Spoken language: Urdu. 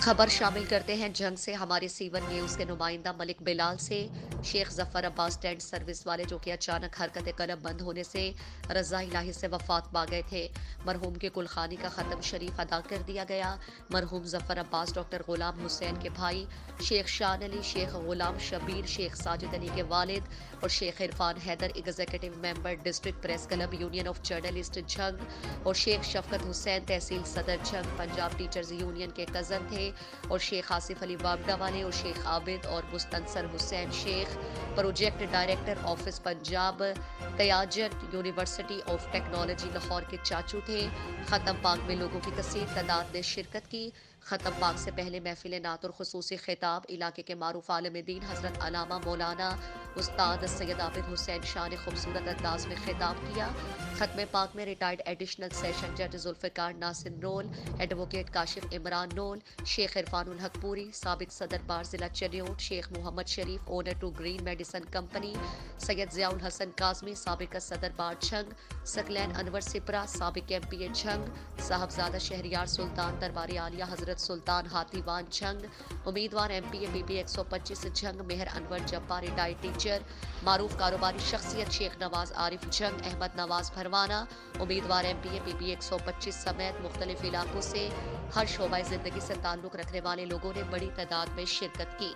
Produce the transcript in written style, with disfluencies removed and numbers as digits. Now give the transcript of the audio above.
خبر شامل کرتے ہیں جنگ سے ہمارے سی 1 نیوز کے نمائندہ ملک بلال سے۔ شیخ ظفر عباس ٹینٹ سروس والے جو کہ اچانک حرکت قلم بند ہونے سے رضا الہی سے وفات پا گئے تھے، مرحوم کے کلخانی کا ختم شریف ادا کر دیا گیا۔ مرحوم ظفر عباس ڈاکٹر غلام حسین کے بھائی شیخ شان علی، شیخ غلام شبیر، شیخ ساجد علی کے والد اور Sheikh Irfan Haider executive member district press club union of journalist Jhang اور شیخ شفقت حسین تحصیل صدر جنگ پنجاب ٹیچرز یونین کے کزن تھے، اور شیخ آصف علی واگڈا والے اور شیخ عابد اور Mustansar Hussain Sheikh project director office Punjab تیاجر یونیورسٹی آف ٹیکنالوجی لاہور کے چاچو تھے۔ ختم پاک میں لوگوں کی کثیر تعداد نے شرکت کی۔ ختم پاک سے پہلے محفل نعت اور خصوصی خطاب علاقے کے معروف عالم دین حضرت علامہ مولانا استاد سید عابد حسین شاہ نے خوبصورت انداز میں خطاب کیا۔ ختم پاک میں ریٹائرڈ ایڈیشنل سیشن جج ذوالفقار ناصر نول، ایڈوکیٹ کاشف عمران نول، شیخ عرفان الحق پوری، سابق صدر بار ضلع Chiniot Sheikh Muhammad Sharif owner to green medicine company, Syed Zia ul Hassan Kazmi سابق صدر بار جھنگ، سکلین انور سپرا سابق M P A Jhang, Sahibzada Shehryar Sultan دربار عالیہ حضرت سلطان ہاتھی وان جھنگ، امیدوار M P A B P 125 Jhang Mehr Anwar Jabbar retired teacher, معروف کاروباری شخصیت شیخ نواز عارف جھنگ، احمد نواز بھروانہ، امیدوار M P A B P 125 سمیت مختلف علاقوں سے ہر شعبہ زندگی سے تعلق رکھنے والے لوگوں نے بڑی تعداد میں شرکت کی۔